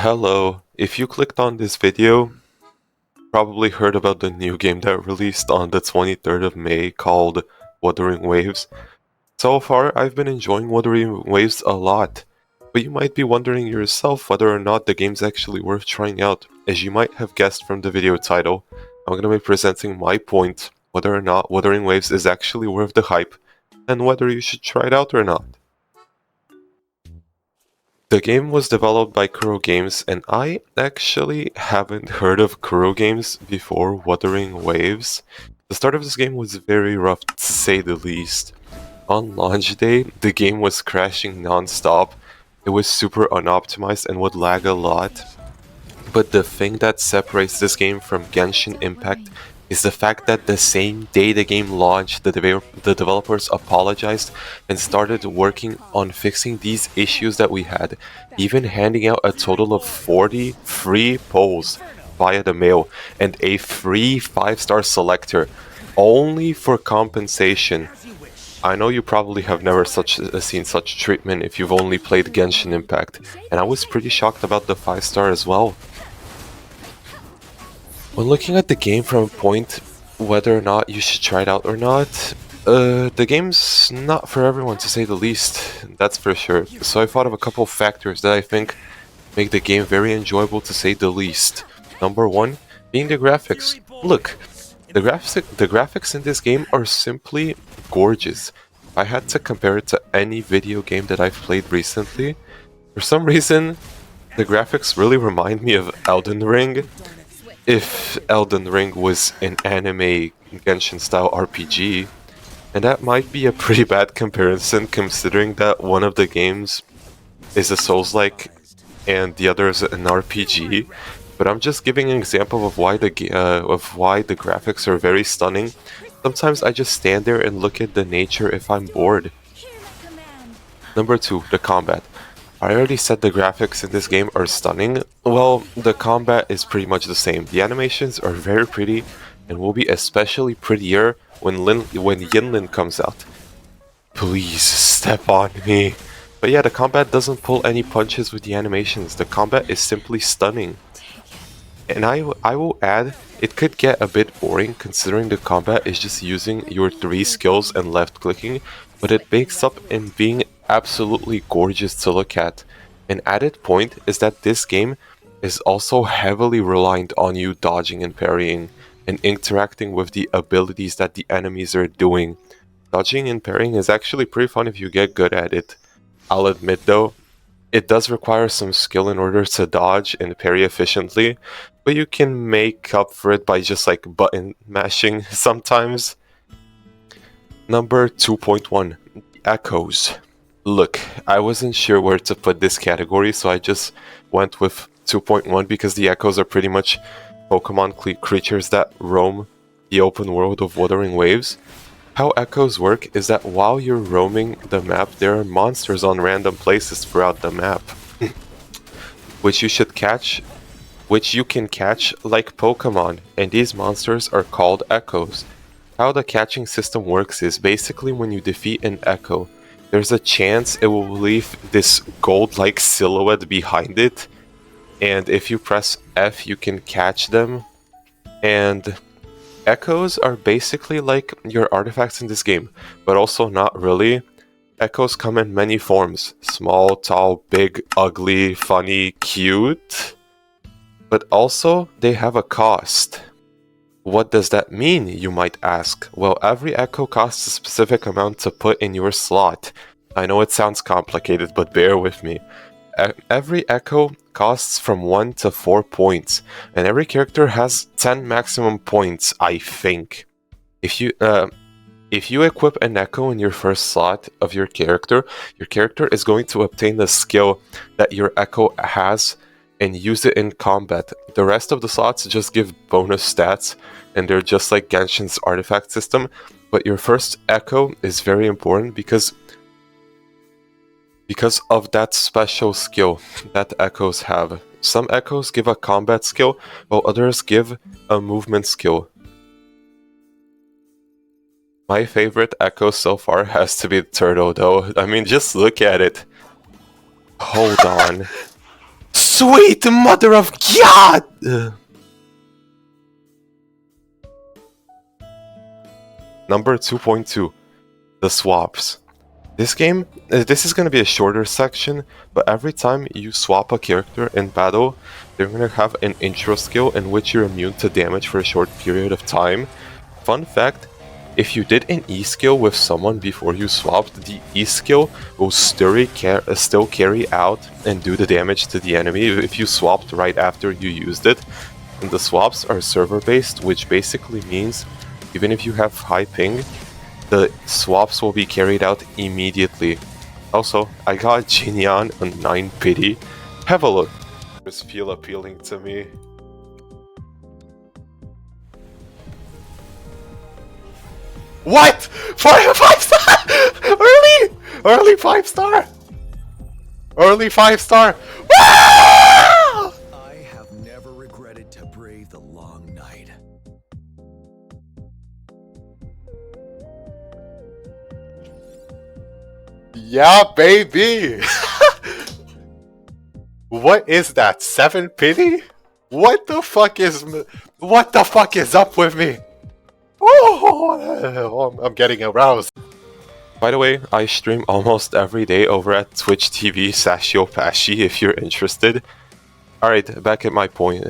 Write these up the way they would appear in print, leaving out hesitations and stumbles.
Hello, if you clicked on this video, probably heard about the new game that released on the 23rd of May called Wuthering Waves. So far, I've been enjoying Wuthering Waves a lot, but you might be wondering yourself whether or not the game's actually worth trying out. As you might have guessed from the video title, I'm going to be presenting my point whether or not Wuthering Waves is actually worth the hype, and whether you should try it out or not. The game was developed by Kuro Games, and I actually haven't heard of Kuro Games before Wuthering Waves. The start of this game was very rough, to say the least. On launch day, the game was crashing non-stop. It was super unoptimized and would lag a lot. But the thing that separates this game from Genshin Impact is the fact that the same day the game launched, the developers apologized and started working on fixing these issues that we had, even handing out a total of 40 free polls via the mail and a free 5-star selector, only for compensation. I know you probably have never seen such treatment if you've only played Genshin Impact, and I was pretty shocked about the 5-star as well. When looking at the game from a point whether or not you should try it out or not, the game's not for everyone, to say the least, that's for sure. So I thought of a couple of factors that I think make the game very enjoyable, to say the least. Number one, being the graphics. Look, the graphics in this game are simply gorgeous. If I had to compare it to any video game that I've played recently, for some reason, the graphics really remind me of Elden Ring. If Elden Ring was an anime Genshin style RPG, and that might be a pretty bad comparison considering that one of the games is a Souls-like and the other is an RPG, but I'm just giving an example of why the graphics are very stunning. Sometimes I just stand there and look at the nature if I'm bored. Number 2, the combat. I already said the graphics in this game are stunning. Well, the combat is pretty much the same. The animations are very pretty and will be especially prettier when Yinlin comes out. Please step on me. But yeah, the combat doesn't pull any punches with the animations. The combat is simply stunning. And I will add, it could get a bit boring considering the combat is just using your 3 skills and left clicking, but it bakes up in being absolutely gorgeous to look at. An added point is that this game is also heavily reliant on you dodging and parrying and interacting with the abilities that the enemies are doing. Dodging and parrying is actually pretty fun if you get good at it. I'll admit though, it does require some skill in order to dodge and parry efficiently, but you can make up for it by just like button mashing sometimes. Number 2.1, echoes. Look, I wasn't sure where to put this category, so I just went with 2.1 because the echoes are pretty much Pokemon creatures that roam the open world of Wuthering Waves. How echoes work is that while you're roaming the map, there are monsters on random places throughout the map, which you can catch like Pokemon, and these monsters are called echoes. How the catching system works is basically when you defeat an echo, there's a chance it will leave this gold-like silhouette behind it, and if you press F you can catch them. And echoes are basically like your artifacts in this game, but also not really. Echoes come in many forms: small, tall, big, ugly, funny, cute. But also, they have a cost. What does that mean, you might ask? Well, every echo costs a specific amount to put in your slot. I know it sounds complicated, but bear with me. Every echo costs from 1 to 4 points, and every character has 10 maximum points, I think. If you equip an echo in your first slot of your character is going to obtain the skill that your echo has and use it in combat. The rest of the slots just give bonus stats, and they're just like Genshin's artifact system, but your first echo is very important because of that special skill that echoes have. Some echoes give a combat skill, while others give a movement skill. My favorite echo so far has to be the turtle though. I mean, just look at it. Hold on. Sweet mother of God! Number 2.2. The swaps. This game, this is going to be a shorter section, but every time you swap a character in battle, they're going to have an intro skill in which you're immune to damage for a short period of time. Fun fact, if you did an E skill with someone before you swapped, the E skill will still carry out and do the damage to the enemy if you swapped right after you used it. And the swaps are server based, which basically means even if you have high ping, the swaps will be carried out immediately. Also, I got Jinyan on 9 pity. Have a look. Just feel appealing to me. What? 5 star? Early? Early 5 star? Early 5 star? I have never regretted to brave the long night. Yeah, baby! What is that? 7 pity? What the fuck is up with me? Oh, I'm getting aroused. By the way, I stream almost every day over at Twitch TV /Yopashy if you're interested. Alright, back to my point.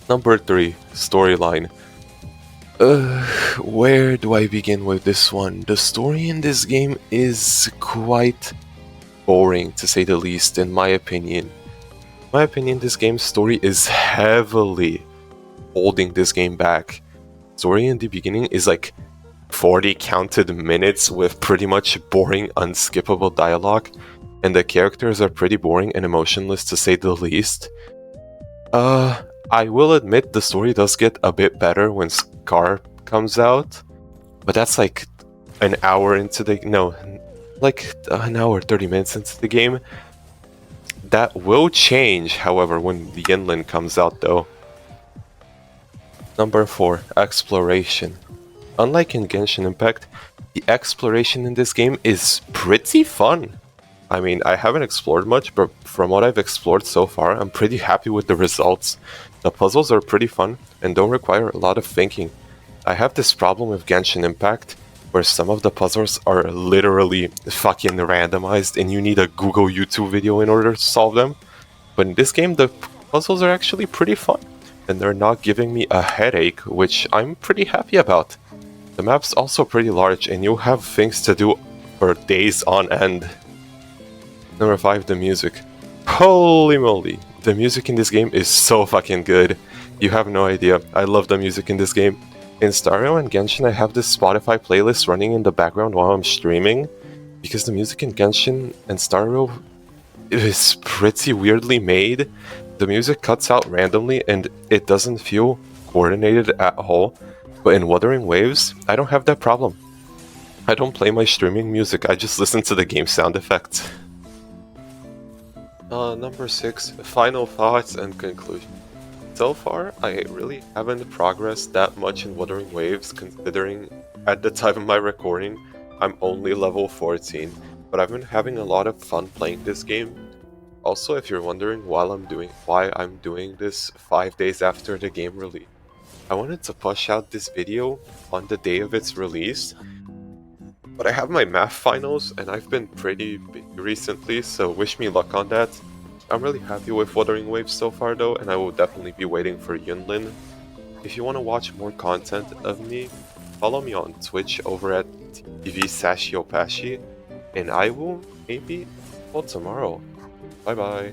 Number 3, storyline. Where do I begin with this one? The story in this game is quite boring, to say the least, in my opinion. In my opinion, this game's story is heavily holding this game back. Story in the beginning is like 40 counted minutes with pretty much boring, unskippable dialogue, and the characters are pretty boring and emotionless, to say the least. I will admit the story does get a bit better when Scar comes out, but that's like an hour into the... no, like an hour, 30 minutes into the game. That will change, however, when the Inland comes out though. Number 4, exploration. Unlike in Genshin Impact, the exploration in this game is pretty fun. I mean, I haven't explored much, but from what I've explored so far, I'm pretty happy with the results. The puzzles are pretty fun and don't require a lot of thinking. I have this problem with Genshin Impact, where some of the puzzles are literally fucking randomized and you need a Google YouTube video in order to solve them. But in this game, the puzzles are actually pretty fun, and they're not giving me a headache, which I'm pretty happy about. The map's also pretty large, and you'll have things to do for days on end. Number 5, the music. Holy moly, the music in this game is so fucking good. You have no idea. I love the music in this game. In Stardew and Genshin, I have this Spotify playlist running in the background while I'm streaming, because the music in Genshin and Stardew is pretty weirdly made. The music cuts out randomly and it doesn't feel coordinated at all. But in Wuthering Waves, I don't have that problem. I don't play my streaming music, I just listen to the game sound effects. Number 6, final thoughts and conclusion. So far, I really haven't progressed that much in Wuthering Waves, considering at the time of my recording, I'm only level 14, but I've been having a lot of fun playing this game. Also, if you're wondering why I'm doing this 5 days after the game release, I wanted to push out this video on the day of its release, but I have my math finals and I've been pretty busy recently, so wish me luck on that. I'm really happy with Wuthering Waves so far though, and I will definitely be waiting for Yunlin. If you want to watch more content of me, follow me on Twitch over at TV /Yopashy, and I will maybe tomorrow. Bye bye.